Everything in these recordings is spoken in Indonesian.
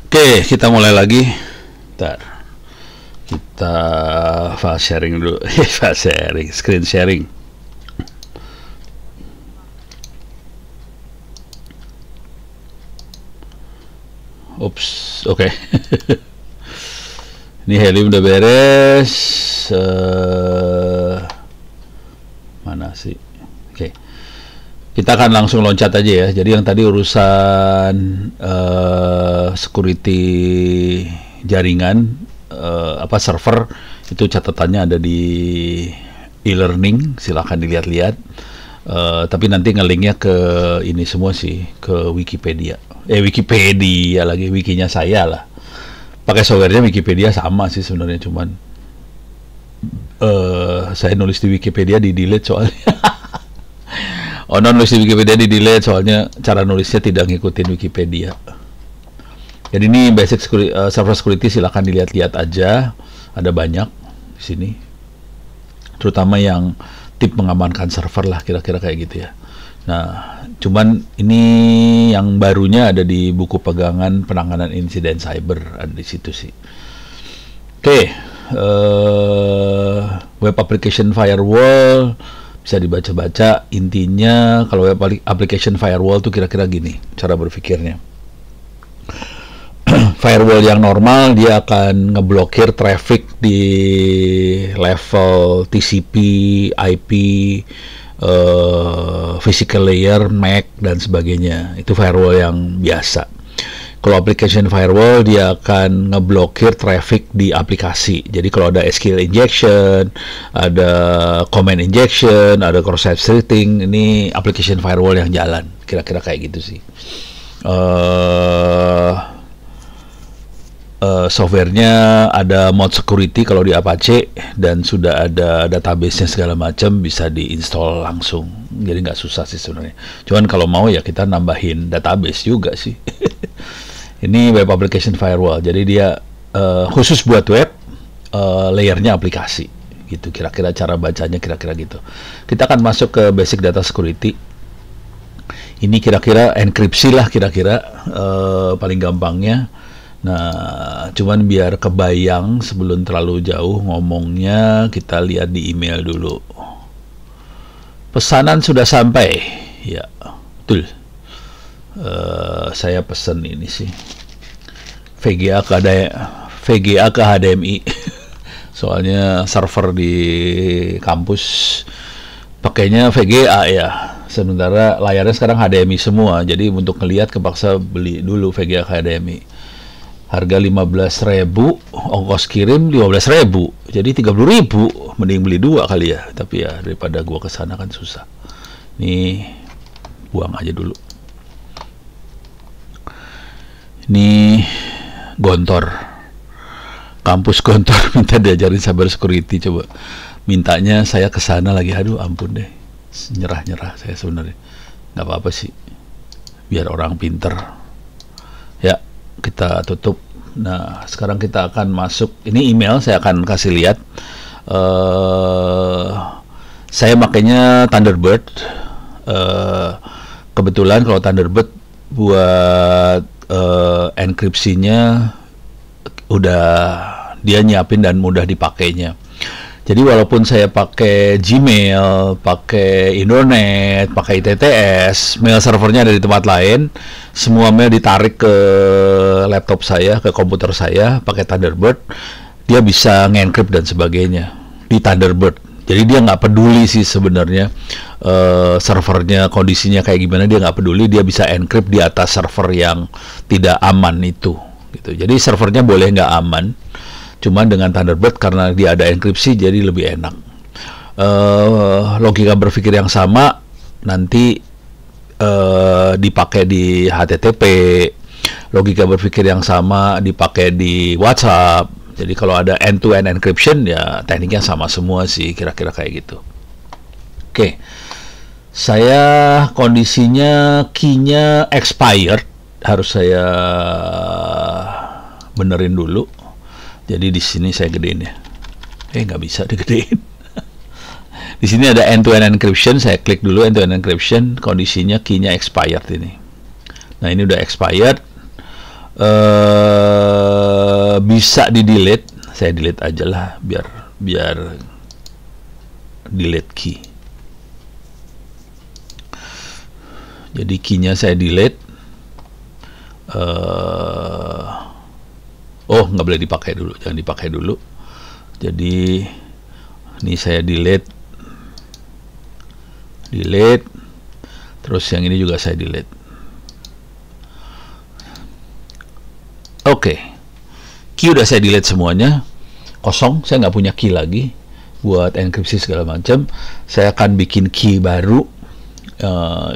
Oke, kita mulai lagi. Ntar kita file sharing dulu. File sharing, screen sharing. Ups, oke. Ini Helium udah beres. Mana sih? Oke. Kita akan langsung loncat aja ya. Jadi yang tadi urusan security jaringan server itu catatannya ada di e-learning, silahkan dilihat-lihat. Tapi nanti ngelinknya ke ini semua sih, ke Wikipedia. Wikipedia lagi, wikinya saya lah. Pakai softwarenya Wikipedia sama sih sebenarnya, cuman saya nulis di Wikipedia di delete soalnya. Nulis di Wikipedia di delete soalnya cara nulisnya tidak ngikutin Wikipedia. Jadi ini basic server security, silahkan dilihat-lihat aja, ada banyak di sini. Terutama yang tip mengamankan server lah, kira-kira kayak gitu ya. Nah, cuman ini yang barunya ada di buku pegangan penanganan insiden cyber, ada di situ sih. Oke, web application firewall bisa dibaca-baca. Intinya kalau web application firewall tuh kira-kira gini cara berpikirnya. Firewall yang normal dia akan ngeblokir traffic di level TCP, IP, physical layer, MAC dan sebagainya. Itu firewall yang biasa. Kalau application firewall dia akan ngeblokir traffic di aplikasi. Jadi kalau ada SQL injection, ada command injection, ada cross-site scripting, ini application firewall yang jalan. Kira-kira kayak gitu sih. Softwarenya ada mode security kalau di Apache, dan sudah ada database-nya segala macam, bisa diinstal langsung. Jadi nggak susah sih sebenarnya. Cuman kalau mau ya kita nambahin database juga sih. Ini web application firewall. Jadi dia khusus buat web, layernya aplikasi. Gitu kira-kira cara bacanya, kira-kira gitu. Kita akan masuk ke basic data security. Ini kira-kira enkripsi lah kira-kira paling gampangnya. Nah, cuman biar kebayang sebelum terlalu jauh ngomongnya, kita lihat di email dulu. Pesanan sudah sampai, ya, betul. Saya pesan ini sih, VGA ke HDMI. Soalnya server di kampus pakainya VGA ya. Sementara layarnya sekarang HDMI semua. Jadi untuk ngelihat kepaksa beli dulu VGA ke HDMI. Harga 15.000, ongkos kirim 15.000, jadi 30.000. Mending beli dua kali ya, tapi ya daripada gua kesana kan susah. Nih buang aja dulu. Ini Gontor, kampus Gontor minta diajarin cyber security. Coba mintanya saya kesana lagi, aduh ampun deh, nyerah saya sebenarnya. Nggak apa-apa sih, biar orang pinter ya. Kita tutup. Nah, sekarang kita akan masuk. Ini email saya akan kasih lihat. Saya makanya Thunderbird. Kebetulan kalau Thunderbird buat enkripsinya udah dia nyiapin dan mudah dipakainya. Jadi walaupun saya pakai Gmail, pakai Indonet, pakai ITTS, mail servernya ada di tempat lain, semua mail ditarik ke laptop saya, ke komputer saya, pakai Thunderbird, dia bisa nge-encrypt dan sebagainya di Thunderbird. Jadi dia nggak peduli sih sebenarnya servernya kondisinya kayak gimana, dia nggak peduli, dia bisa encrypt di atas server yang tidak aman itu. Gitu. Jadi servernya boleh nggak aman. Cuman dengan Thunderbird karena dia ada enkripsi jadi lebih enak. Logika berpikir yang sama nanti dipakai di HTTP, logika berpikir yang sama dipakai di WhatsApp. Jadi kalau ada end-to-end encryption ya tekniknya sama semua sih, kira-kira kayak gitu. Oke, saya kondisinya key-nya expired, harus saya benerin dulu. Jadi di sini saya gedein ya. Nggak bisa digedein. Di sini ada end-to-end encryption, saya klik dulu end-to-end encryption, kondisinya key-nya expired ini. Nah, ini udah expired. Bisa di delete, saya delete aja lah biar delete key. Jadi key-nya saya delete. Oh, nggak boleh dipakai dulu, jangan dipakai dulu. Jadi ini saya delete, terus yang ini juga saya delete. Oke, key udah saya delete semuanya, kosong, saya nggak punya key lagi buat enkripsi segala macam. Saya akan bikin key baru,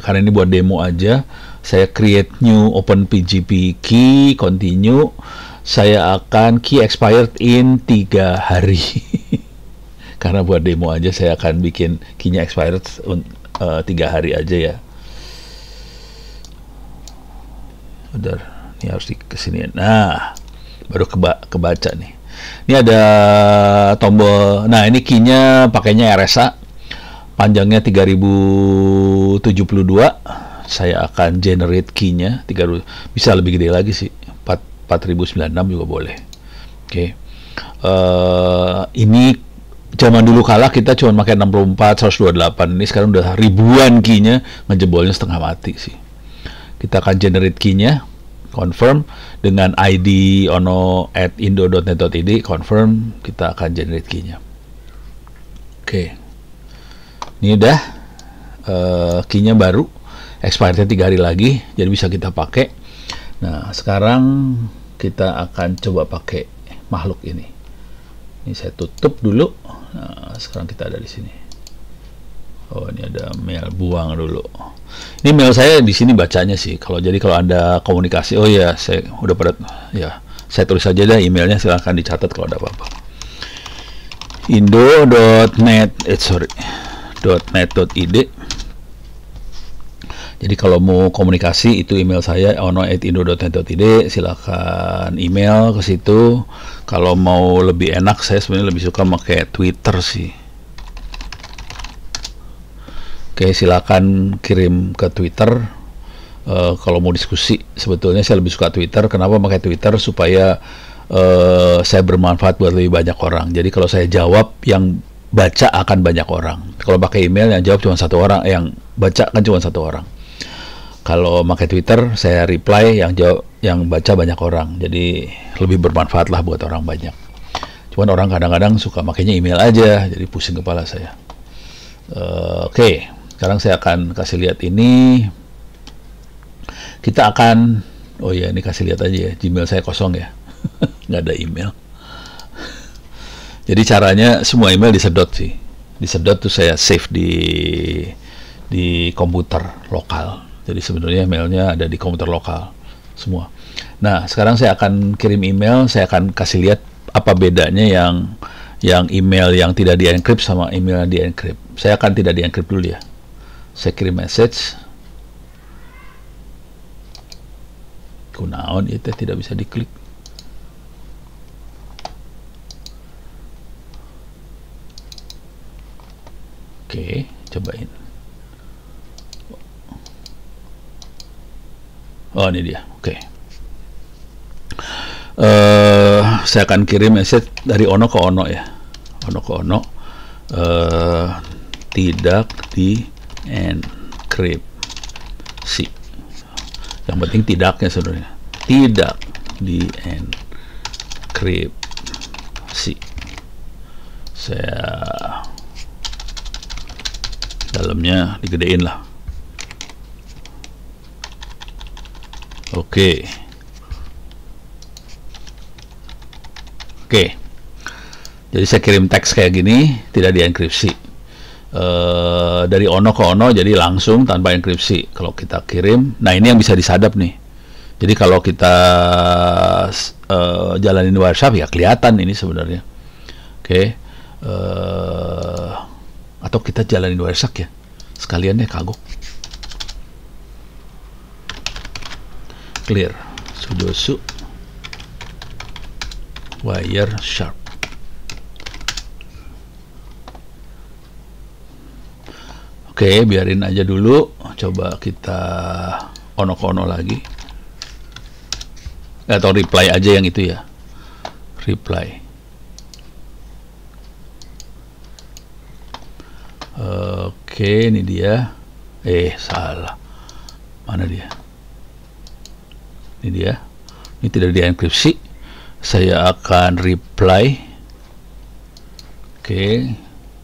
karena ini buat demo aja. Saya create new OpenPGP key, continue. Saya akan key expired in 3 hari. Karena buat demo aja, saya akan bikin key-nya expired 3 hari aja ya. Udah, ini harus di kesini. Nah, baru kebaca nih. Ini ada tombol. Nah, ini key-nya pakainya RSA. Panjangnya 3072. Saya akan generate key-nya. Bisa lebih gede lagi sih. 4096 juga boleh. Oke. Ini zaman dulu kala kita cuma pakai 64, 128. Ini sekarang udah ribuan key-nya, ngejebolnya setengah mati sih. Kita akan generate key-nya, confirm dengan ID ono@indo.net.id, confirm, kita akan generate key-nya. Oke. Ini udah key-nya baru, expirednya 3 hari lagi, jadi bisa kita pakai. Nah, sekarang kita akan coba pakai makhluk ini. Ini saya tutup dulu. Nah, sekarang kita ada di sini. Oh, ini ada mail, buang dulu. Ini mail saya di sini bacanya sih. Kalau Anda komunikasi, oh ya, saya udah pada ya, saya tulis aja deh emailnya, silahkan dicatat kalau ada apa-apa. indo.net.id. Jadi kalau mau komunikasi itu email saya ono@indo.net.id, silakan email ke situ. Kalau mau lebih enak, saya sebenarnya lebih suka pakai Twitter sih. Oke, silakan kirim ke Twitter. Kalau mau diskusi, sebetulnya saya lebih suka Twitter. Kenapa pakai Twitter? Supaya saya bermanfaat buat lebih banyak orang. Jadi kalau saya jawab, yang baca akan banyak orang. Kalau pakai email, yang jawab cuma 1 orang, yang baca kan cuma 1 orang. Kalau pakai Twitter, saya reply, yang baca banyak orang. Jadi lebih bermanfaat lah buat orang banyak. Cuman orang kadang-kadang suka makainya email aja, jadi pusing kepala saya. Oke, sekarang saya akan kasih lihat ini. Kita akan, oh ya, ini kasih lihat aja ya, Gmail saya kosong ya, nggak ada email. Jadi caranya semua email disedot sih. Disedot tuh saya save di komputer lokal. Jadi sebenarnya mailnya ada di komputer lokal semua. Nah, sekarang saya akan kirim email, saya akan kasih lihat apa bedanya yang email yang tidak di-encrypt sama email yang di-encrypt. Saya akan tidak di-encrypt dulu ya. Saya kirim message. Kunaon itu tidak bisa diklik. Oke, cobain. Oh, ini dia. Oke. Saya akan kirim message dari Ono ke Ono ya. Ono ke Ono. Tidak di-enkripsi. Yang penting tidaknya sebenarnya. Tidak di-enkripsi. Saya dalamnya digedein lah. Oke. Jadi saya kirim teks kayak gini, tidak dienkripsi. Dari Ono ke Ono, jadi langsung tanpa enkripsi. Kalau kita kirim, nah ini yang bisa disadap nih. Jadi kalau kita jalanin WhatsApp ya kelihatan ini sebenarnya. Oke. Atau kita jalanin WhatsApp ya. Sekalian deh kagok. Clear sudosu Wireshark. Oke, biarin aja dulu. Coba kita Ono ke Ono lagi. atau reply aja yang itu ya, reply. Oke, ini dia. Salah. Mana dia? Ini dia. Ini tidak dienkripsi. Saya akan reply. Oke,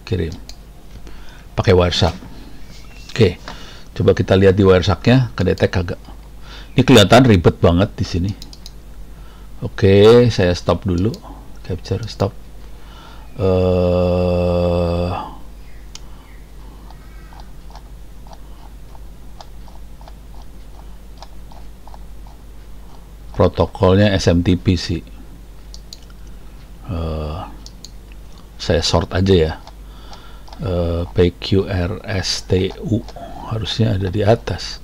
kirim. Pakai Wireshark. Oke, coba kita lihat di Wireshark-nya, kedetek kagak. Ini kelihatan ribet banget di sini. Oke, saya stop dulu. Capture, stop. Protokolnya SMTP sih. Saya sort aja ya. PQRSTU harusnya ada di atas.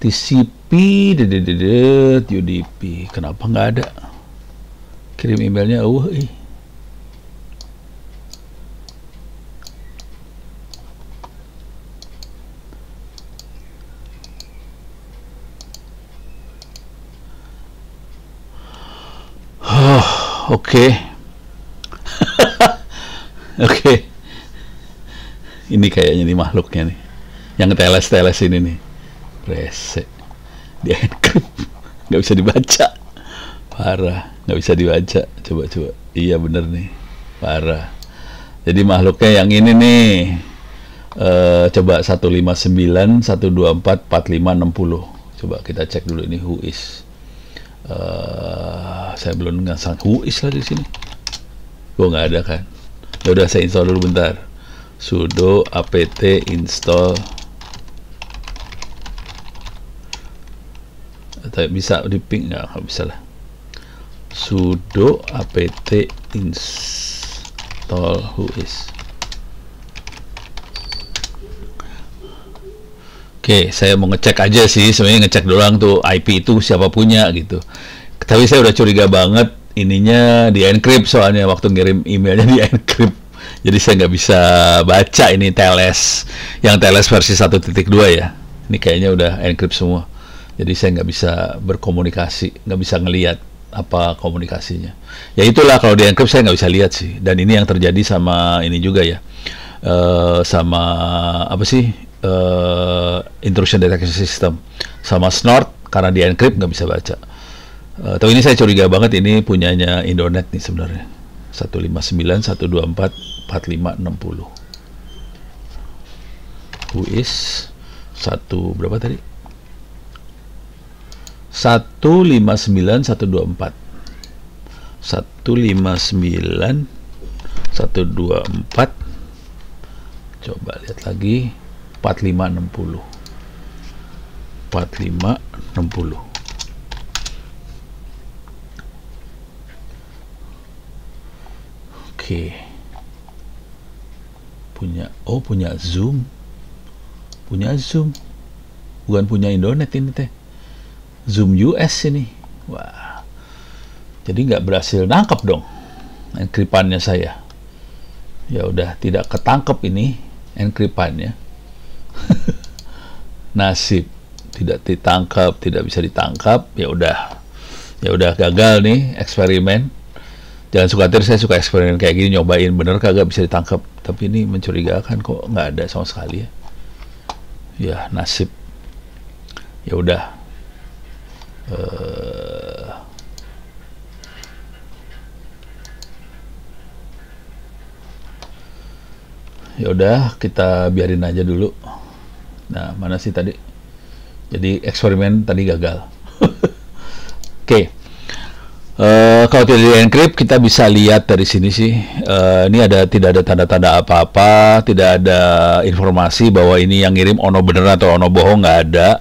TCP UDP kenapa nggak ada? Kirim emailnya Oke. Oke. Ini kayaknya nih makhluknya nih. Yang TLS ini nih. Rese. Dia encrypt. Nggak bisa dibaca. Parah. Nggak bisa dibaca. Coba. Iya bener nih. Parah. Jadi makhluknya yang ini nih. Coba 159, 124, 45, 60. Coba kita cek dulu ini who is. Saya belum ngasang who is lah di sini. Nggak ada kan? Ya udah, saya install dulu bentar. Sudo apt install. Atau bisa di ping nggak bisa lah. Sudo apt install who is. Oke, saya mau ngecek aja sih, sebenarnya ngecek doang tuh IP itu siapa punya gitu. Tapi saya udah curiga banget ininya di encrypt, soalnya waktu ngirim emailnya di encrypt. Jadi saya nggak bisa baca ini TLS, yang TLS versi 1.2 ya. Ini kayaknya udah encrypt semua. Jadi saya nggak bisa berkomunikasi, nggak bisa ngelihat apa komunikasinya. Ya itulah, kalau di encrypt saya nggak bisa lihat sih. Dan ini yang terjadi sama ini juga ya, sama apa sih? Intrusion detection system sama Snort, karena di encrypt nggak bisa baca. Tapi ini saya curiga banget ini punyanya Indonet nih sebenarnya. 159, 124, 45, 60. Who is berapa tadi? 159, 124. 159, 124. Coba lihat lagi. 4560. 4560. Oke. Punya Zoom. Punya Zoom. Bukan punya Indonet ini teh. Zoom US ini. Wah. Jadi nggak berhasil nangkep dong encryptannya saya. Ya udah, tidak ketangkep ini encryptannya. Nasib, tidak ditangkap, tidak bisa ditangkap. Ya udah gagal nih eksperimen. Jangan suka khawatir, saya suka eksperimen kayak gini, nyobain bener kagak bisa ditangkap. Tapi ini mencurigakan, kok nggak ada sama sekali ya. Ya nasib. Ya udah. Ya udah, kita biarin aja dulu. Nah, mana sih tadi? Jadi eksperimen tadi gagal. Oke. Kalau tidak di encrypt, kita bisa lihat dari sini sih. Ini tidak ada tanda-tanda apa-apa, tidak ada informasi bahwa ini yang ngirim ono bener atau ono bohong, nggak ada.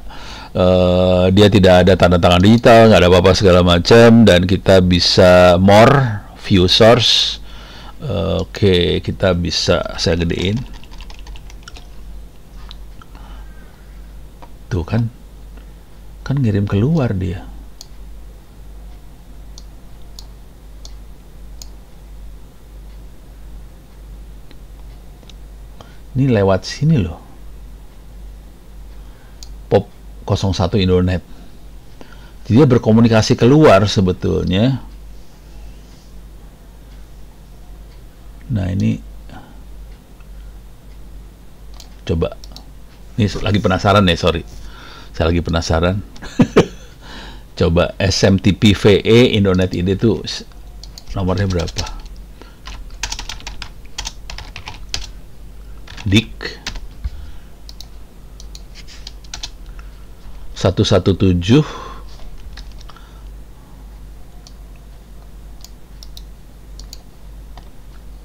Dia tidak ada tanda tangan digital, nggak ada apa-apa segala macam, dan kita bisa more view source. Oke, kita bisa, saya gedein. Tuh kan ngirim keluar dia. Ini lewat sini loh. Pop 01 Indonet. Jadi dia berkomunikasi keluar sebetulnya. Nah ini coba, ini lagi penasaran ya, sorry, saya lagi penasaran. Coba SMTP VE Indonet ID itu nomornya berapa? Dik 117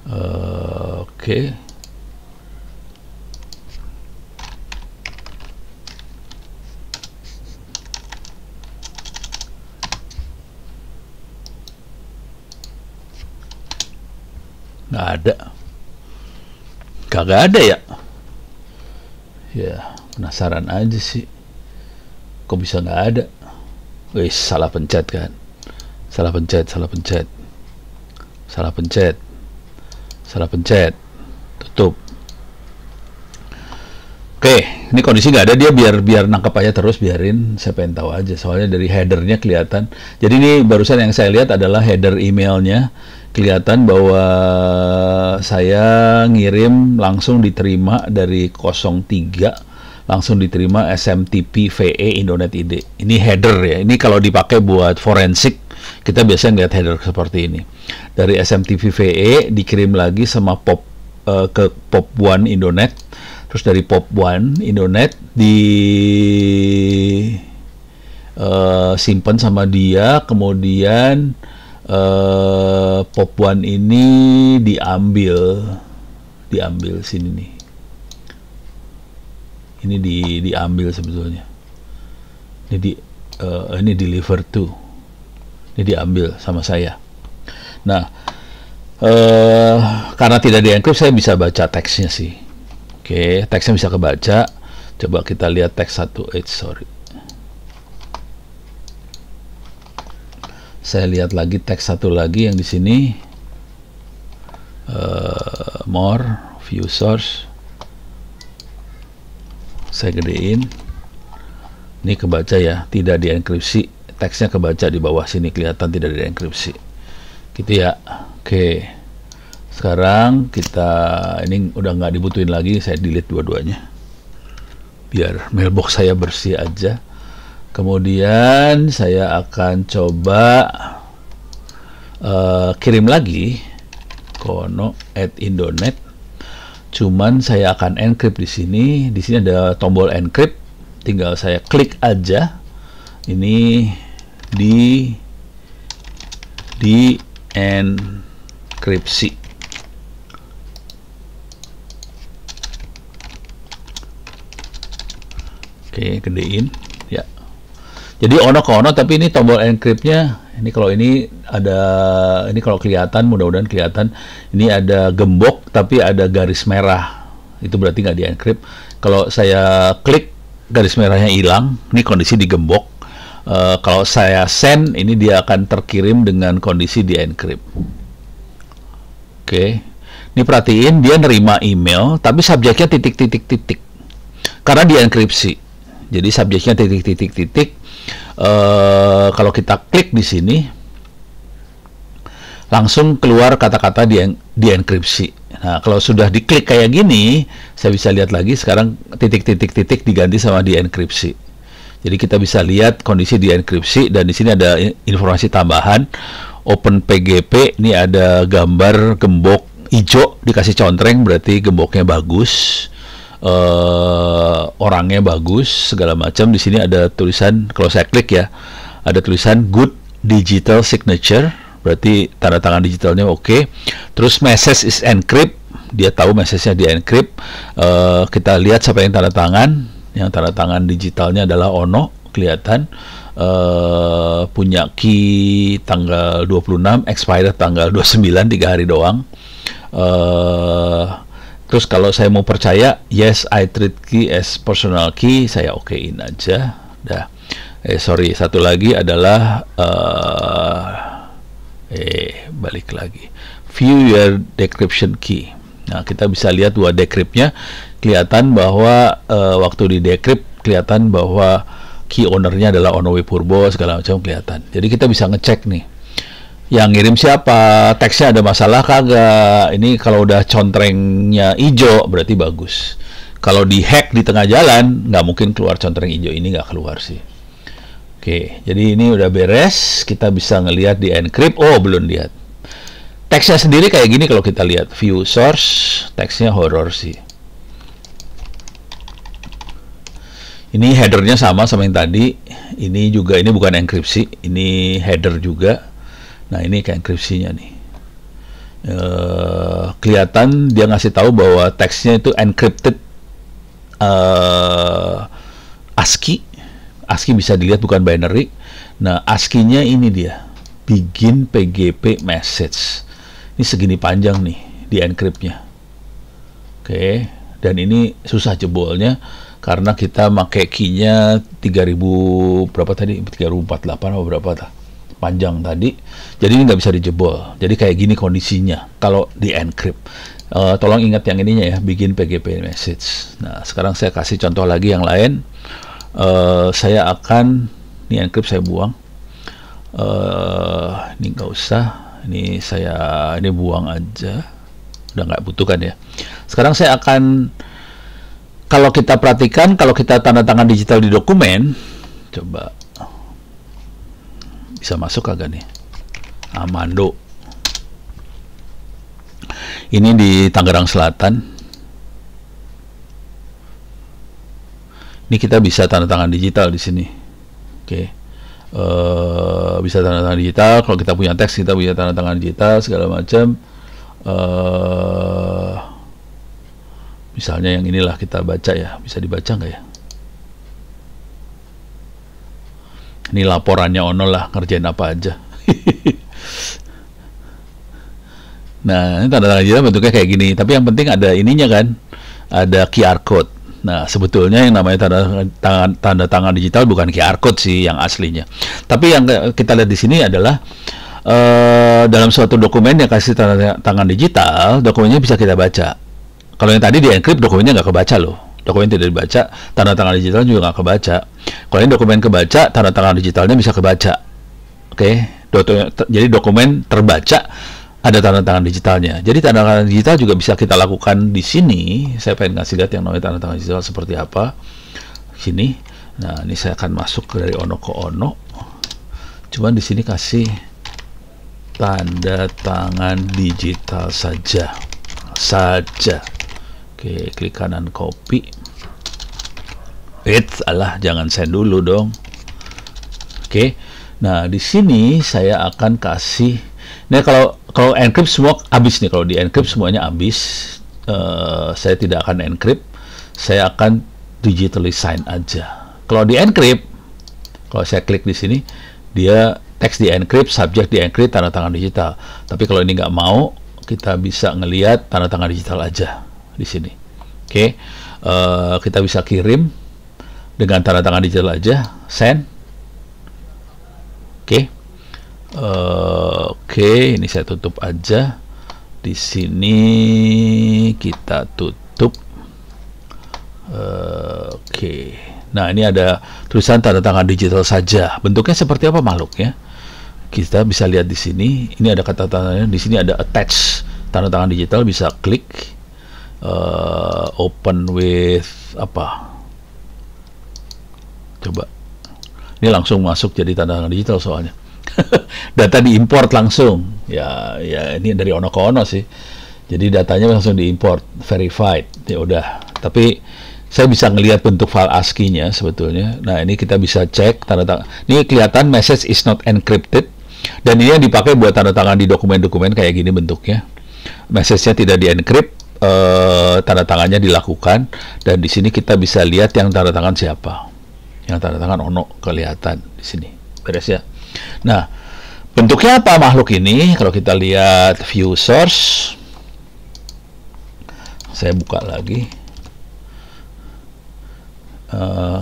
oke. Nggak ada. Kagak ada ya? Ya, penasaran aja sih. Kok bisa nggak ada? Wih, salah pencet kan? Salah pencet, salah pencet. Salah pencet. Salah pencet. Tutup. Oke, ini kondisi nggak ada, dia biar nangkep aja terus, biarin, saya pengen tahu aja. Soalnya dari headernya kelihatan. Jadi ini barusan yang saya lihat adalah header emailnya. Kelihatan bahwa saya ngirim langsung diterima dari 03, langsung diterima SMTP VE Indonet ID. Ini header ya. Ini kalau dipakai buat forensik, kita biasanya lihat header seperti ini. Dari SMTP VE dikirim lagi sama ke Pop1 Indonet. Terus dari Pop1 Indonet simpan sama dia, kemudian Pop1 ini diambil sini nih. Ini diambil sebetulnya. Ini deliver to. Ini diambil sama saya. Nah, karena tidak dienkripsi, saya bisa baca teksnya sih. Oke, teksnya bisa kebaca. Coba kita lihat teks 1. Sorry. Saya lihat lagi teks 1 lagi yang di sini. More, view source. Saya gedein. Ini kebaca ya, tidak dienkripsi. Teksnya kebaca di bawah sini, kelihatan tidak dienkripsi. Gitu ya. Oke. Sekarang kita, ini udah nggak dibutuhin lagi, saya delete dua-duanya. Biar mailbox saya bersih aja. Kemudian saya akan coba kirim lagi kono@indonet. Cuman saya akan encrypt di sini. Di sini ada tombol encrypt. Tinggal saya klik aja. Ini di enkripsi. Oke, gedein ya. Jadi ono ke ono, tapi ini tombol encryptnya. Ini kalau ini ada, ini kalau kelihatan, mudah-mudahan kelihatan. Ini ada gembok, tapi ada garis merah. Itu berarti nggak di encrypt. Kalau saya klik, garis merahnya hilang. Ini kondisi digembok. Kalau saya send, ini dia akan terkirim dengan kondisi di encrypt. Oke. Ini perhatiin, dia nerima email, tapi subjeknya titik-titik-titik. Karena di enkripsi. Jadi subjeknya titik-titik-titik. Kalau kita klik di sini, langsung keluar kata-kata di enkripsi. Nah, kalau sudah diklik kayak gini, saya bisa lihat lagi sekarang titik-titik-titik diganti sama di enkripsi. Jadi kita bisa lihat kondisi di enkripsi, dan di sini ada informasi tambahan. Open PGP, ini ada gambar gembok hijau dikasih contreng, berarti gemboknya bagus. Orangnya bagus, segala macam. Di sini ada tulisan, kalau saya klik ya, ada tulisan good digital signature, berarti tanda tangan digitalnya oke. Terus message is encrypt, dia tahu message-nya di encrypt. Kita lihat siapa yang tanda tangan. Yang tanda tangan digitalnya adalah Ono, kelihatan. Punya key tanggal 26, expired tanggal 29, 3 hari doang. Terus kalau saya mau percaya, yes, I treat key as personal key, saya okein aja. Dah. Sorry, satu lagi adalah balik lagi. View your decryption key. Nah, kita bisa lihat dua decryptnya. Kelihatan bahwa waktu di decrypt kelihatan bahwa key ownernya adalah Onowe Purbo segala macam kelihatan. Jadi kita bisa ngecek nih, yang ngirim siapa, teksnya ada masalah kagak. Ini kalau udah contrengnya hijau berarti bagus. Kalau di-hack di tengah jalan, nggak mungkin keluar contreng hijau ini, nggak keluar sih. Oke, jadi ini udah beres. Kita bisa ngelihat di encrypt. Oh, belum lihat. Teksnya sendiri kayak gini kalau kita lihat. View source, teksnya horror sih. Ini headernya sama yang tadi. Ini juga, ini bukan enkripsi. Ini header juga. Nah, ini kayak enkripsinya nih. Kelihatan dia ngasih tahu bahwa teksnya itu encrypted ASCII. ASCII bisa dilihat bukan binary. Nah, ASCII-nya ini dia. Begin PGP message. Ini segini panjang nih di encrypt-nya. Oke, dan ini susah jebolnya karena kita pakai key-nya 3000 berapa tadi? 3048 atau berapa tah? Panjang tadi. Jadi ini nggak bisa dijebol. Jadi kayak gini kondisinya kalau di encrypt. Tolong ingat yang ininya ya, begin PGP message. Nah, sekarang saya kasih contoh lagi yang lain. Saya akan, ini encrypt saya buang. Ini nggak usah. Ini buang aja. Udah nggak butuhkan ya. Sekarang saya akan, kalau kita perhatikan, kalau kita tanda tangan digital di dokumen, coba bisa masuk kagak nih? Amando. Ini di Tangerang Selatan. Ini kita bisa tanda tangan digital di sini. Oke. Bisa tanda tangan digital. Kalau kita punya teks, kita punya tanda tangan digital segala macam. Misalnya yang inilah kita baca ya. Bisa dibaca nggak ya? Ini laporannya Ono lah, ngerjain apa aja. Nah, ini tanda tangan digital bentuknya kayak gini. Tapi yang penting ada ininya kan, ada QR code. Nah, sebetulnya yang namanya tanda tangan digital bukan QR code sih yang aslinya. Tapi yang kita lihat di sini adalah dalam suatu dokumen yang kasih tanda tangan digital, dokumennya bisa kita baca. Kalau yang tadi di encrypt, dokumennya nggak kebaca loh. Dokumen tidak dibaca, tanda tangan digital juga nggak kebaca. Kalau ini dokumen kebaca, tanda tangan digitalnya bisa kebaca. Oke, jadi dokumen terbaca, ada tanda tangan digitalnya. Jadi tanda tangan digital juga bisa kita lakukan di sini. Saya pengen ngasih lihat yang namanya tanda tangan digital seperti apa. Sini. Nah, ini saya akan masuk dari Ono ke Ono. Cuman di sini kasih tanda tangan digital saja. Oke, klik kanan copy. Alah, jangan send dulu dong. Oke. Nah, di sini saya akan kasih. Nah, kalau encrypt semua habis nih. Kalau di encrypt semuanya habis. Saya tidak akan encrypt. Saya akan digitally sign aja. Kalau di encrypt, kalau saya klik di sini, dia teks di encrypt, subject di encrypt, tanda tangan digital. Tapi kalau ini nggak mau, kita bisa ngelihat tanda tangan digital aja di sini. Oke, kita bisa kirim dengan tanda tangan digital aja, send. Oke, ini saya tutup aja. Di sini kita tutup. Oke. Nah, ini ada tulisan tanda tangan digital saja. Bentuknya seperti apa makhluknya? Kita bisa lihat di sini. Ini ada kata tandanya. Di sini ada attach tanda tangan digital. Bisa klik. Open with apa? Coba. Ini langsung masuk jadi tanda tangan digital soalnya. Data diimport langsung. Ya ini dari Ono ke Ono sih. Jadi datanya langsung diimport, verified. Ya udah. Tapi saya bisa ngelihat bentuk file ASCII-nya sebetulnya. Nah, ini kita bisa cek tanda tangan. Ini kelihatan message is not encrypted. Dan ini yang dipakai buat tanda tangan di dokumen-dokumen kayak gini bentuknya. Message-nya tidak di-encrypt, tanda tangannya dilakukan. Dan di sini kita bisa lihat yang tanda tangan siapa. Yang tanda tangan Ono kelihatan di sini. Beres ya. Nah, bentuknya apa makhluk ini? Kalau kita lihat view source, saya buka lagi.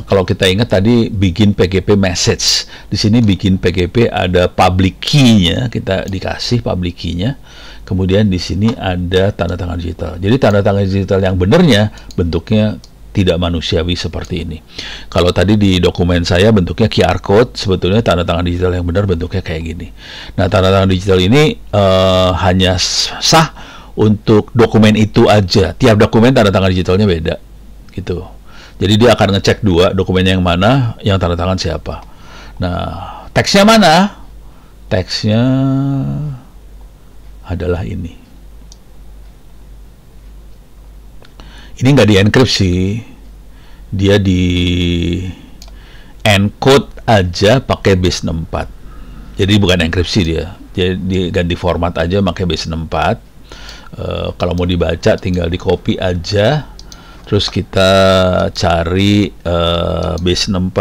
Kalau kita ingat tadi begin PGP message, di sini begin PGP ada public key-nya, kita dikasih public key-nya. Kemudian di sini ada tanda tangan digital. Jadi tanda tangan digital yang benernya bentuknya tidak manusiawi seperti ini. Kalau tadi di dokumen saya bentuknya QR code, sebetulnya tanda tangan digital yang benar bentuknya kayak gini. Nah, tanda tangan digital ini hanya sah untuk dokumen itu aja. Tiap dokumen tanda tangan digitalnya beda, gitu. Jadi dia akan ngecek dua dokumennya yang mana, yang tanda tangan siapa. Nah, teksnya mana? Teksnya adalah ini. Ini nggak di-enkripsi, dia di encode aja pakai base64. Jadi bukan enkripsi dia. Jadi ganti format aja pakai base64. Kalau mau dibaca tinggal di copy aja. Terus kita cari base64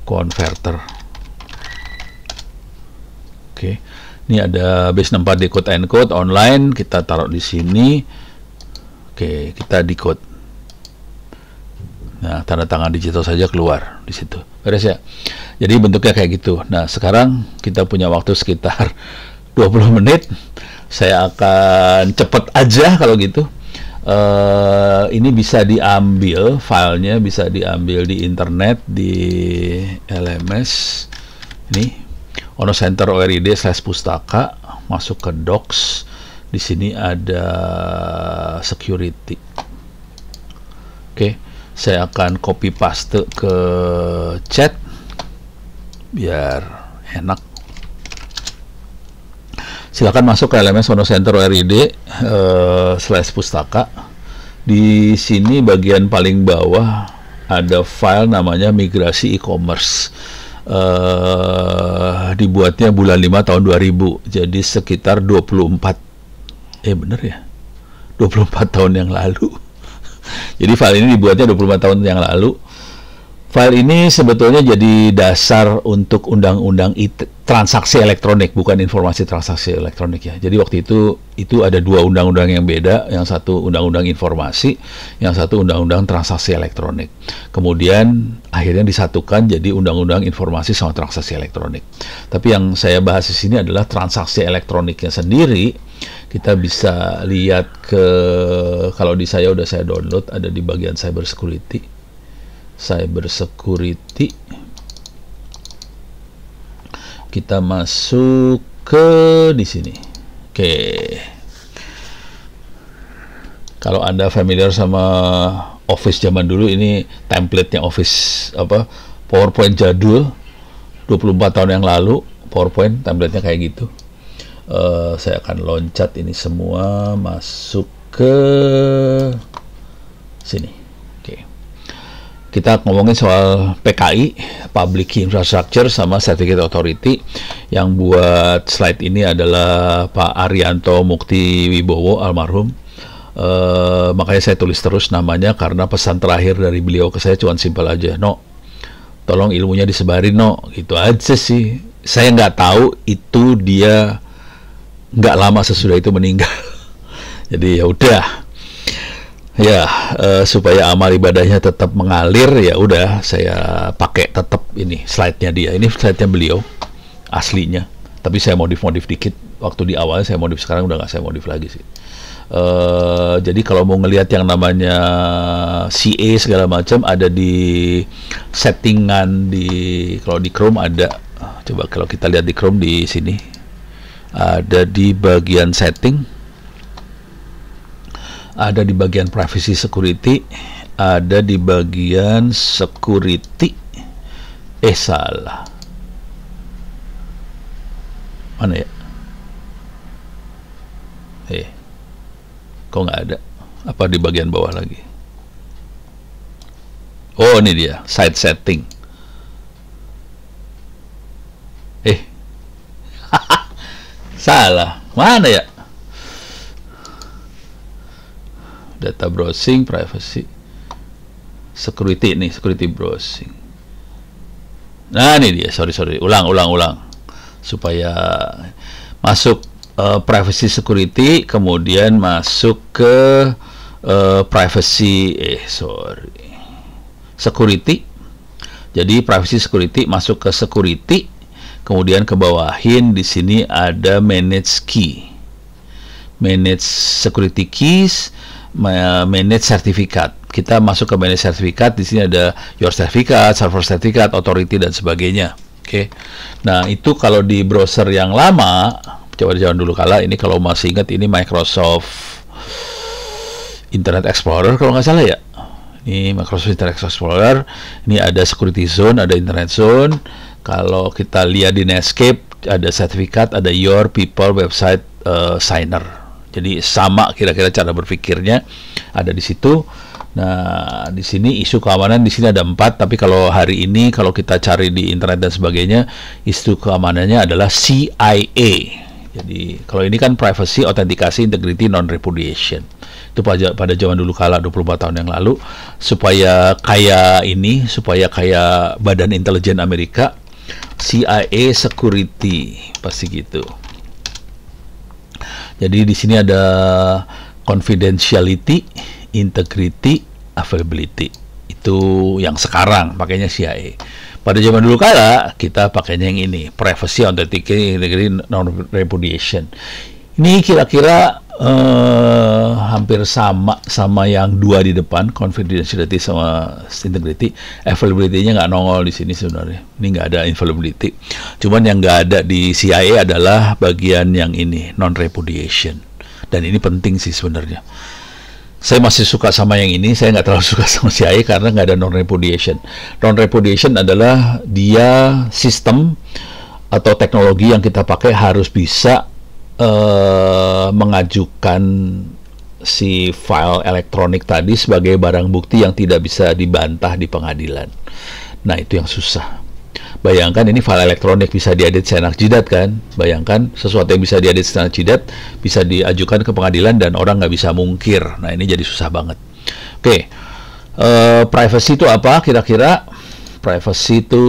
converter. Oke. Ini ada base64 decode encode online, kita taruh di sini. Oke, kita decode. Nah, tanda tangan digital saja keluar di situ. Beres ya? Jadi bentuknya kayak gitu. Nah, sekarang kita punya waktu sekitar 20 menit. Saya akan cepet aja kalau gitu. Ini bisa diambil, filenya bisa diambil di internet, di LMS. Ini Ono Center ORID/pustaka, masuk ke Docs. Di sini ada security. Oke, saya akan copy paste ke chat biar enak. Silakan masuk ke LMS Ono Center ORID/pustaka. Di sini bagian paling bawah ada file namanya migrasi e-commerce. Dibuatnya bulan 5 tahun 2000, jadi sekitar 24 bener ya, 24 tahun yang lalu. Jadi file ini dibuatnya 24 tahun yang lalu. File ini sebetulnya jadi dasar untuk undang-undang transaksi elektronik, bukan informasi transaksi elektronik ya. Jadi waktu itu ada dua undang-undang yang beda, yang satu undang-undang informasi, yang satu undang-undang transaksi elektronik. Kemudian akhirnya disatukan jadi undang-undang informasi sama transaksi elektronik. Tapi yang saya bahas di sini adalah transaksi elektroniknya sendiri. Kita bisa lihat kalau di saya udah saya download, ada di bagian cyber security. Kita masuk ke di sini. Oke. Kalau Anda familiar sama Office zaman dulu, ini template-nya Office PowerPoint jadul 24 tahun yang lalu. PowerPoint template-nya kayak gitu. Saya akan loncat ini semua masuk ke sini. Kita ngomongin soal PKI, Public Key Infrastructure, sama Certificate Authority. Yang buat slide ini adalah Pak Arianto Mukti Wibowo, almarhum. Makanya saya tulis terus namanya, karena pesan terakhir dari beliau ke saya cuma simpel aja, "No, tolong ilmunya disebarin, No." Gitu aja sih. Saya nggak tahu itu dia nggak lama sesudah itu meninggal. Jadi ya udah. Ya, supaya amal ibadahnya tetap mengalir, ya udah saya pakai tetap ini slide-nya dia. Ini slide-nya beliau aslinya, tapi saya modif-modif dikit. Waktu di awal saya modif, sekarang udah nggak saya modif lagi sih. Jadi kalau mau ngelihat yang namanya CA segala macam, ada di settingan kalau di Chrome ada. Coba kalau kita lihat di Chrome, di sini ada di bagian setting. Ada di bagian privacy security, ada di bagian security. Salah. Mana ya? Kok nggak ada? Apa di bagian bawah lagi? Oh, ini dia, site setting. Salah. Mana ya? Data browsing, privacy, security nih, security browsing. Nah, ini dia, sorry, ulang, supaya masuk privacy security, kemudian masuk ke privacy, security. Jadi privacy security masuk ke security, kemudian ke bawahin di sini ada manage key, manage security keys. manage sertifikat. Kita masuk ke manage sertifikat, di sini ada your certificate, server certificate, authority dan sebagainya. Oke. Nah, itu kalau di browser yang lama, coba jangan dulu kala, ini kalau masih ingat ini Microsoft Internet Explorer kalau nggak salah ya. Ini Microsoft Internet Explorer, ini ada security zone, ada internet zone. Kalau kita lihat di Netscape, ada sertifikat, ada your people website signer. Jadi sama kira-kira cara berpikirnya ada di situ. Nah, di sini isu keamanan di sini ada 4, tapi kalau hari ini kalau kita cari di internet dan sebagainya, isu keamanannya adalah CIA. Jadi kalau ini kan privacy, autentikasi, integrity, non-repudiation. Itu pada zaman dulu kala 24 tahun yang lalu, supaya kayak Badan Intelijen Amerika, CIA security pasti gitu. Jadi di sini ada confidentiality, integrity, availability. Itu yang sekarang pakainya CIA. Pada zaman dulu kala kita pakainya yang ini, privacy, authentication, integrity, non-repudiation. Ini kira-kira hampir sama yang dua di depan, confidentiality sama integrity. Availability-nya nggak nongol di sini sebenarnya. Ini nggak ada availability. Cuman yang nggak ada di CIA adalah bagian yang ini, non-repudiation. Dan ini penting sih sebenarnya. Saya masih suka sama yang ini, saya nggak terlalu suka sama CIA karena nggak ada non-repudiation. Non-repudiation adalah dia sistem atau teknologi yang kita pakai harus bisa mengajukan si file elektronik tadi sebagai barang bukti yang tidak bisa dibantah di pengadilan. Nah, itu yang susah. Bayangkan ini file elektronik bisa diedit seenak jidat kan? Bayangkan sesuatu yang bisa diedit seenak jidat bisa diajukan ke pengadilan dan orang nggak bisa mungkir. Nah, ini jadi susah banget. Oke, privacy itu apa kira-kira? Privacy itu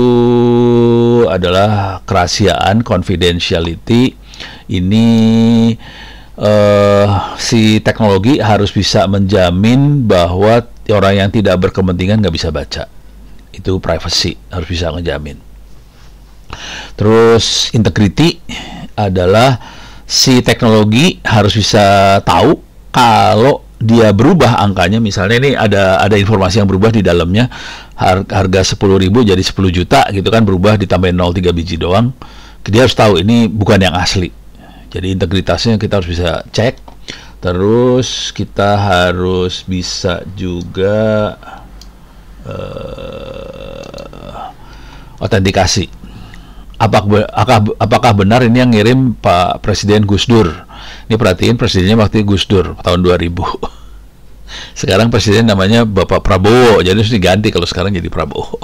adalah kerahasiaan, confidentiality. Ini si teknologi harus bisa menjamin bahwa orang yang tidak berkepentingan nggak bisa baca. Itu privacy, harus bisa menjamin. Terus integrity adalah si teknologi harus bisa tahu kalau dia berubah angkanya, misalnya ini ada informasi yang berubah di dalamnya, harga 10.000 jadi 10 juta gitu kan, berubah ditambahin 0,3 biji doang. Dia harus tahu ini bukan yang asli. Jadi integritasnya kita harus bisa cek. Terus kita harus bisa juga autentikasi. Apakah benar ini yang ngirim Pak Presiden Gus Dur? Ini perhatiin presidennya waktu Gus Dur tahun 2000. Sekarang presiden namanya Bapak Prabowo, jadi harus diganti kalau sekarang jadi Prabowo.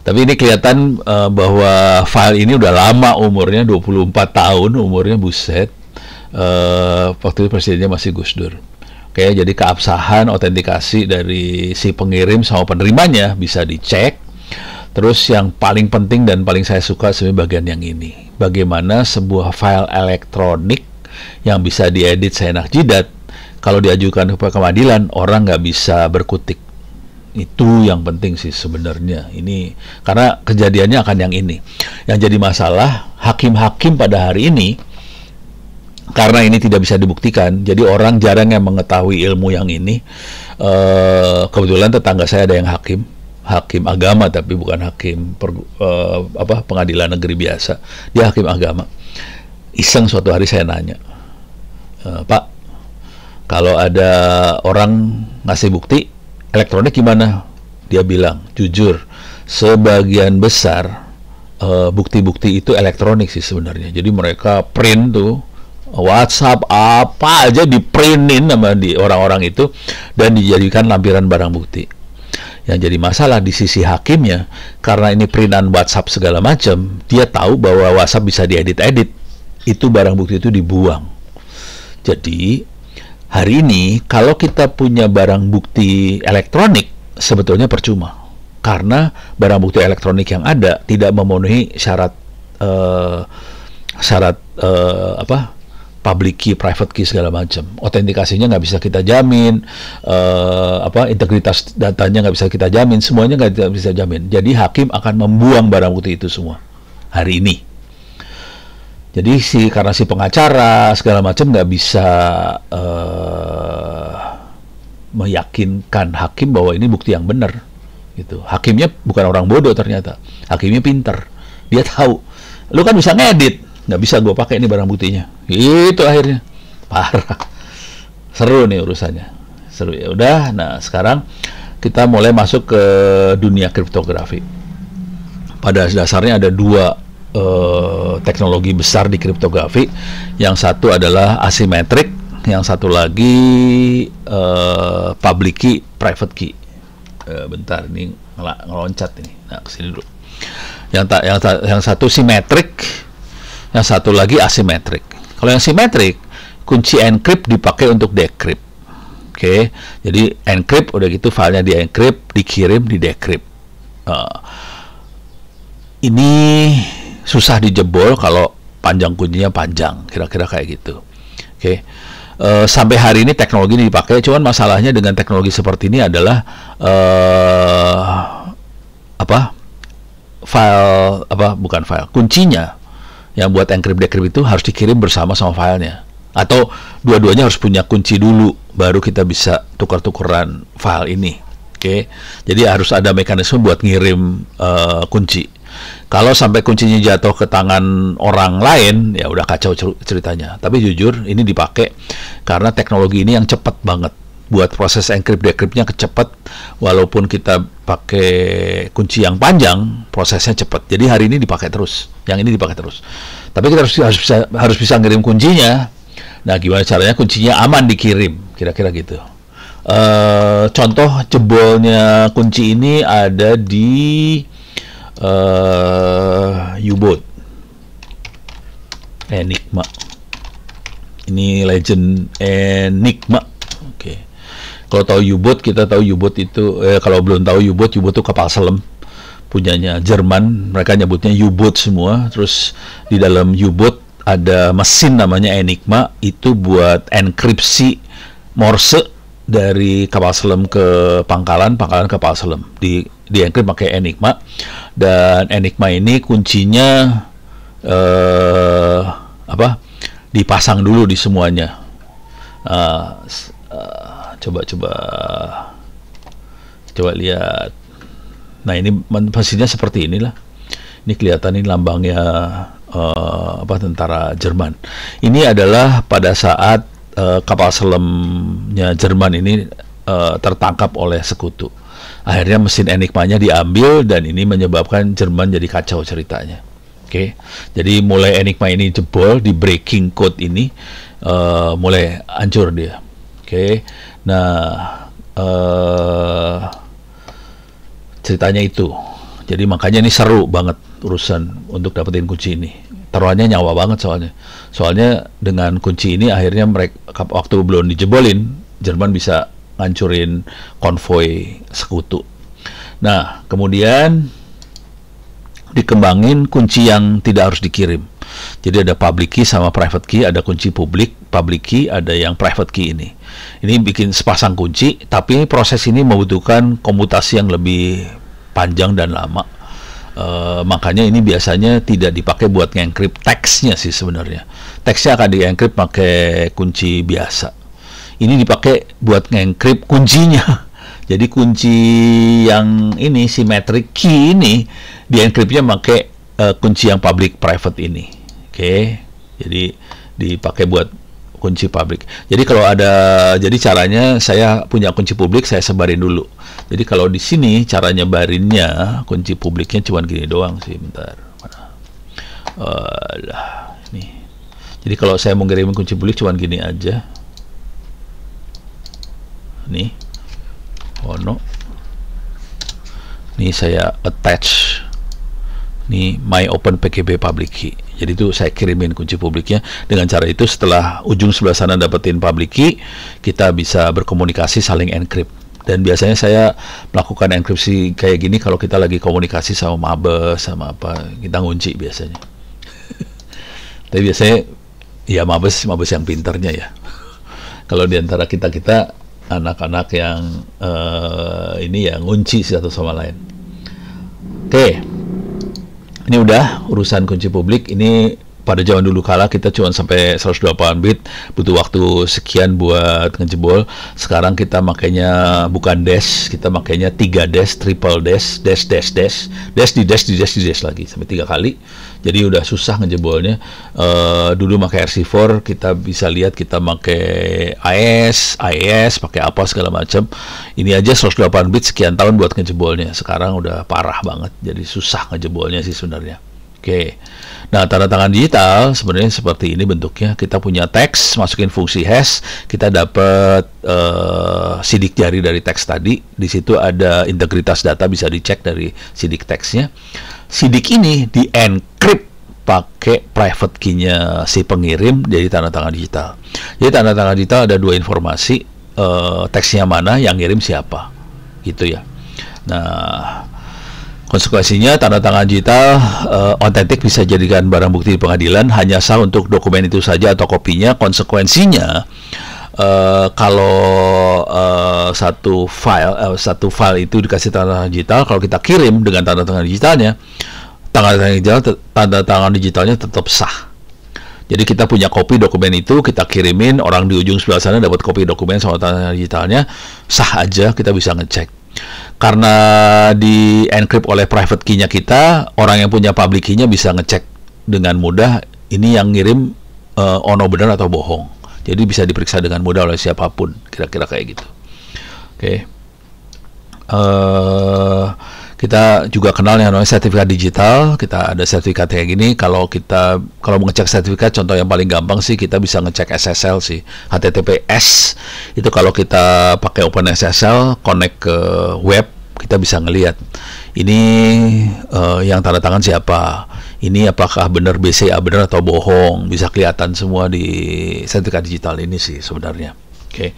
Tapi ini kelihatan bahwa file ini udah lama umurnya, 24 tahun umurnya, buset. Waktu itu presidennya masih Gus Dur. Oke, jadi keabsahan autentikasi dari si pengirim sama penerimanya bisa dicek. Terus yang paling penting dan paling saya suka sebenarnya bagian yang ini. Bagaimana sebuah file elektronik yang bisa diedit seenak jidat, kalau diajukan ke pengadilan, orang nggak bisa berkutik. Itu yang penting sih sebenarnya. Ini karena kejadiannya akan yang ini. Yang jadi masalah hakim-hakim pada hari ini, karena ini tidak bisa dibuktikan, jadi orang jarang yang mengetahui ilmu yang ini. Kebetulan tetangga saya ada yang hakim agama, tapi bukan hakim pengadilan negeri biasa. Dia hakim agama. Iseng suatu hari saya nanya, Pak, kalau ada orang ngasih bukti elektronik gimana? Dia bilang, jujur, sebagian besar bukti-bukti itu elektronik sih sebenarnya. Jadi mereka print tuh WhatsApp apa aja diprintin sama orang-orang itu dan dijadikan lampiran barang bukti. Yang jadi masalah di sisi hakimnya, karena ini printan WhatsApp segala macam, dia tahu bahwa WhatsApp bisa diedit-edit. Itu barang bukti itu dibuang. Jadi hari ini, kalau kita punya barang bukti elektronik, sebetulnya percuma. Karena barang bukti elektronik yang ada tidak memenuhi syarat public key, private key segala macam. Autentikasinya nggak bisa kita jamin, integritas datanya nggak bisa kita jamin, semuanya nggak bisa jamin. Jadi hakim akan membuang barang bukti itu semua hari ini. Jadi karena si pengacara segala macam nggak bisa meyakinkan hakim bahwa ini bukti yang benar gitu. Hakimnya bukan orang bodoh ternyata, hakimnya pinter, dia tahu lu kan bisa ngedit, nggak bisa gue pakai ini barang buktinya, itu akhirnya parah. Seru nih urusannya, seru. Ya udah, nah sekarang kita mulai masuk ke dunia kriptografi. Pada dasarnya ada dua teknologi besar di kriptografi. Yang satu adalah asimetrik, yang satu lagi public key, private key. Bentar, ini ngeloncat ini. Nah, kesini dulu. Yang satu simetrik, yang satu lagi asimetrik. Kalau yang simetrik, kunci encrypt dipakai untuk decrypt. Oke, jadi encrypt udah gitu, filenya di encrypt, dikirim, di decrypt. Ini susah dijebol kalau panjang kuncinya panjang, kira-kira kayak gitu. Oke. Sampai hari ini teknologi ini dipakai, cuman masalahnya dengan teknologi seperti ini adalah kuncinya yang buat encrypt decrypt itu harus dikirim bersama sama filenya, atau dua-duanya harus punya kunci dulu baru kita bisa tukar-tukeran file ini. Oke. Jadi harus ada mekanisme buat ngirim kunci. Kalau sampai kuncinya jatuh ke tangan orang lain, ya udah kacau ceritanya. Tapi jujur, ini dipakai karena teknologi ini yang cepat banget. Buat proses encrypt decryptnya cepat, walaupun kita pakai kunci yang panjang, prosesnya cepat. Jadi hari ini dipakai terus, yang ini dipakai terus. Tapi kita harus bisa ngirim kuncinya. Nah, gimana caranya kuncinya aman dikirim? Kira-kira gitu. Contoh jebolnya kunci ini ada di U-boat Enigma. Ini legend Enigma. Oke. Kalau tahu U-boat, kita tahu U-boat itu kalau belum tahu U-boat itu kapal selam punyanya Jerman. Mereka nyebutnya U-boat semua. Terus di dalam U-boat ada mesin namanya Enigma, itu buat enkripsi Morse dari kapal selam ke pangkalan kapal selam. Di encrypt pakai Enigma, dan Enigma ini kuncinya dipasang dulu di semuanya. Coba lihat. Nah, ini mesinnya seperti inilah. Ini kelihatan ini lambangnya tentara Jerman. Ini adalah pada saat kapal selamnya Jerman ini tertangkap oleh sekutu. Akhirnya mesin Enigmanya diambil, dan ini menyebabkan Jerman jadi kacau ceritanya. Oke. Jadi mulai Enigma ini jebol di breaking code ini, mulai hancur dia. Oke. Nah, ceritanya itu. Jadi makanya ini seru banget urusan untuk dapetin kunci ini. Taruhannya nyawa banget soalnya. Soalnya dengan kunci ini akhirnya mereka waktu belum dijebolin, Jerman bisa ngancurin konvoi sekutu. Nah, kemudian dikembangin kunci yang tidak harus dikirim. Jadi ada public key sama private key, ada kunci public key, ada yang private key ini. Ini bikin sepasang kunci, tapi proses ini membutuhkan komutasi yang lebih panjang dan lama. Makanya ini biasanya tidak dipakai buat nge-encrypt teksnya sih sebenarnya. Teksnya akan di-encrypt pakai kunci biasa. Ini dipakai buat nge-encrypt kuncinya. Jadi kunci yang ini symmetric key ini di-encryptnya pakai kunci yang public private ini. Oke. Jadi dipakai buat kunci public. Jadi kalau jadi caranya saya punya kunci publik, saya sebarin dulu. Jadi kalau di sini cara nyebarinnya kunci publiknya cuma gini doang sih. Bentar. Ini. Jadi kalau saya mau ngirimin kunci publik cuma gini aja. Nih, no. Nih saya attach nih my open PGP public key. Jadi itu saya kirimin kunci publiknya. Dengan cara itu setelah ujung sebelah sana dapetin public key, kita bisa berkomunikasi saling encrypt. Dan biasanya saya melakukan enkripsi kayak gini kalau kita lagi komunikasi sama mabes sama apa, kita ngunci biasanya. Tapi biasanya ya mabes yang pinternya ya. Kalau diantara kita anak-anak yang ini ya ngunci satu sama lain. Oke. Ini udah urusan kunci publik. Ini pada zaman dulu kala kita cuma sampai 128 bit, butuh waktu sekian buat ngejebol. Sekarang kita makanya bukan dash, kita makanya 3 dash, triple dash, dash dash dash, dash di dash di dash di dash lagi sampai 3 kali. Jadi udah susah ngejebolnya. Dulu pakai RC4 kita bisa lihat kita pakai AES, pakai apa segala macam. Ini aja 128 bit sekian tahun buat ngejebolnya. Sekarang udah parah banget. Jadi susah ngejebolnya sih sebenarnya. Oke. Nah, tanda tangan digital sebenarnya seperti ini bentuknya. Kita punya teks, masukin fungsi hash, kita dapat sidik jari dari teks tadi. Di situ ada integritas data bisa dicek dari sidik teksnya. Sidik ini di-encrypt pakai private key-nya si pengirim, jadi tanda tangan digital. Jadi tanda tangan digital ada 2 informasi, teksnya mana, yang ngirim siapa, gitu ya. Nah, konsekuensinya tanda tangan digital otentik bisa jadikan barang bukti di pengadilan, hanya sah untuk dokumen itu saja atau kopinya. Konsekuensinya kalau satu file itu dikasih tanda tangan digital, kalau kita kirim dengan tanda tangan digitalnya, tanda tangan digitalnya tetap sah. Jadi kita punya kopi dokumen itu, kita kirimin, orang di ujung sebelah sana dapat kopi dokumen sama tanda tangan digitalnya, sah aja, kita bisa ngecek. Karena di encrypt oleh private key-nya kita, orang yang punya public key-nya bisa ngecek dengan mudah ini yang ngirim ono benar atau bohong. Jadi bisa diperiksa dengan mudah oleh siapapun, kira-kira kayak gitu. Oke. Kita juga kenal yang namanya sertifikat digital. Kita ada sertifikat kayak gini. Kalau mau ngecek sertifikat, contoh yang paling gampang sih kita bisa ngecek SSL sih, HTTPS. Itu kalau kita pakai OpenSSL, connect ke web, kita bisa ngelihat ini yang tanda tangan siapa. Ini apakah benar BCA benar atau bohong, bisa kelihatan semua di sertifikat digital ini sih sebenarnya. Oke.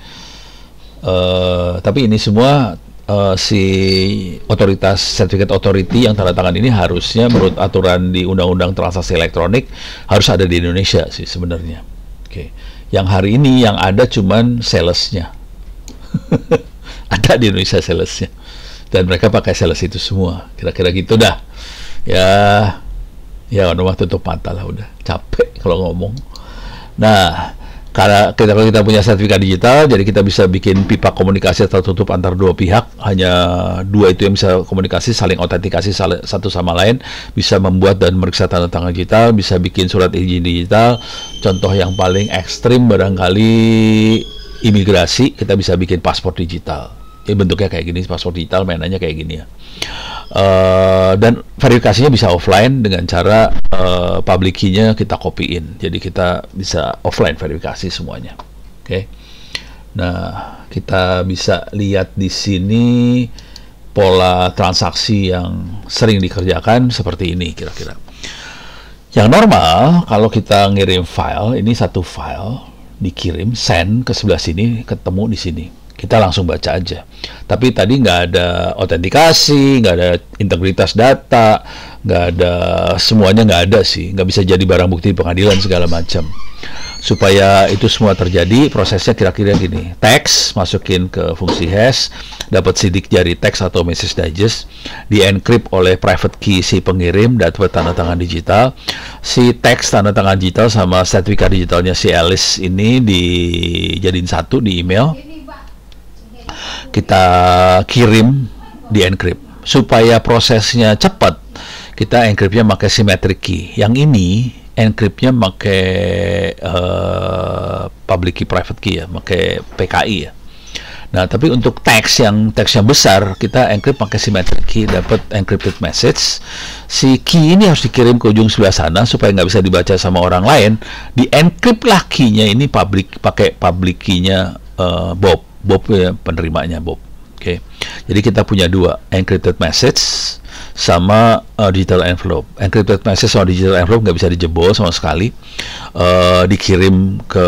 Tapi ini semua si otoritas sertifikat authority yang tanda tangan ini harusnya menurut aturan di Undang-Undang Transaksi Elektronik harus ada di Indonesia sih sebenarnya. Oke. Yang hari ini yang ada cuman salesnya. Ada di Indonesia salesnya. Dan mereka pakai sales itu semua. Kira-kira gitu dah. Ya rumah tutup mata lah, udah capek kalau ngomong. Nah, kalau kita punya sertifikat digital, jadi kita bisa bikin pipa komunikasi tertutup antar 2 pihak. Hanya 2 itu yang bisa komunikasi, saling autentikasi satu sama lain. Bisa membuat dan meriksa tanda tangan digital, bisa bikin surat izin digital. Contoh yang paling ekstrim barangkali imigrasi, kita bisa bikin paspor digital. Bentuknya kayak gini, paspor digital, mainannya kayak gini ya. Dan verifikasinya bisa offline dengan cara public key-nya kita copyin. Jadi kita bisa offline verifikasi semuanya. Oke. Nah, kita bisa lihat di sini pola transaksi yang sering dikerjakan seperti ini kira-kira. Yang normal kalau kita ngirim file, ini satu file dikirim, send ke sebelah sini, ketemu di sini. Kita langsung baca aja. Tapi tadi nggak ada autentikasi, nggak ada integritas data, nggak ada, semuanya nggak ada sih. Nggak bisa jadi barang bukti di pengadilan segala macam. Supaya itu semua terjadi, prosesnya kira-kira gini. Teks, masukin ke fungsi hash, dapat sidik jari teks atau message digest, di-encrypt oleh private key si pengirim, dapat tanda tangan digital. Si teks tanda tangan digital sama sertifikat digitalnya si Alice ini dijadiin satu di email. Kita kirim di encrypt supaya prosesnya cepat. Kita encryptnya pakai symmetric key. Yang ini encryptnya pakai public key private key ya, pakai PKI ya. Nah, tapi untuk teksnya besar, kita encrypt pakai symmetric key, dapat encrypted message. Si key ini harus dikirim ke ujung sebelah sana supaya nggak bisa dibaca sama orang lain. Di encrypt lah key-nya ini pakai public key-nya Bob ya, penerimanya Bob. Oke. Jadi kita punya 2, encrypted message sama digital envelope. Encrypted message sama digital envelope nggak bisa dijebol sama sekali. Dikirim ke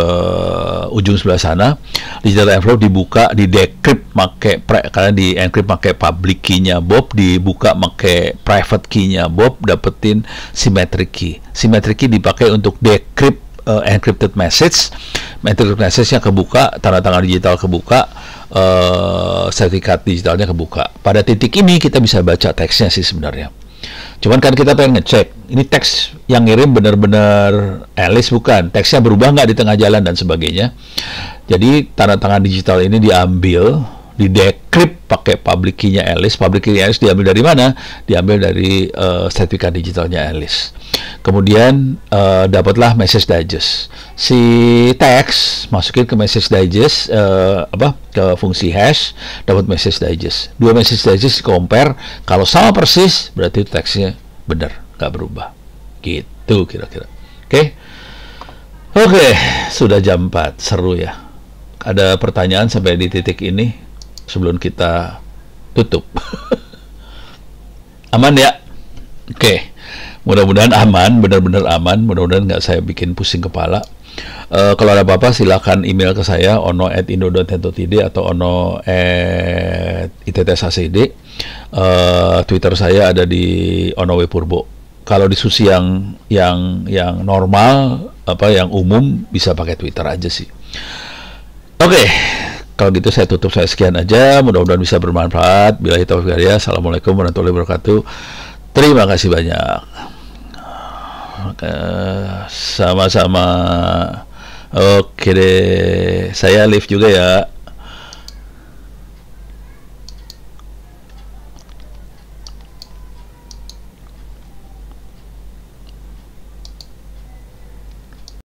ujung sebelah sana. Digital envelope dibuka, di-decrypt karena di-encrypt pakai public key-nya Bob, dibuka pakai private key-nya Bob, dapetin symmetric key. Symmetric key dipakai untuk decrypt encrypted message. Encrypted message-nya kebuka, tanda tangan digital kebuka, sertifikat digitalnya kebuka. Pada titik ini kita bisa baca teksnya sih sebenarnya. Cuman kan kita pengen ngecek, ini teks yang ngirim benar-benar Alice bukan, teksnya berubah nggak di tengah jalan dan sebagainya. Jadi tanda tangan digital ini diambil, didekrypt pakai public key-nya Alice. Public key-nya Alice diambil dari mana? Diambil dari sertifikat digitalnya Alice. Kemudian dapatlah message digest. Si teks masukin ke message digest, ke fungsi hash, dapat message digest. Dua message digest compare, kalau sama persis berarti teksnya benar, nggak berubah. Gitu kira-kira. Oke, sudah jam 4, seru ya. Ada pertanyaan sampai di titik ini sebelum kita tutup? Aman ya? Oke. Mudah-mudahan aman, benar-benar aman. Mudah-mudahan nggak saya bikin pusing kepala. Kalau ada apa-apa silakan email ke saya ono@indo.net.id atau ono@ittshcd. Twitter saya ada di ono.wpurbo. Kalau di susi yang normal, yang umum, bisa pakai Twitter aja sih. Oke, kalau gitu saya tutup, saya sekian aja. Mudah-mudahan bisa bermanfaat. Billahi taufiq wal hidayah. Assalamualaikum warahmatullahi wabarakatuh. Terima kasih banyak. Sama-sama. Oke deh, saya live juga ya.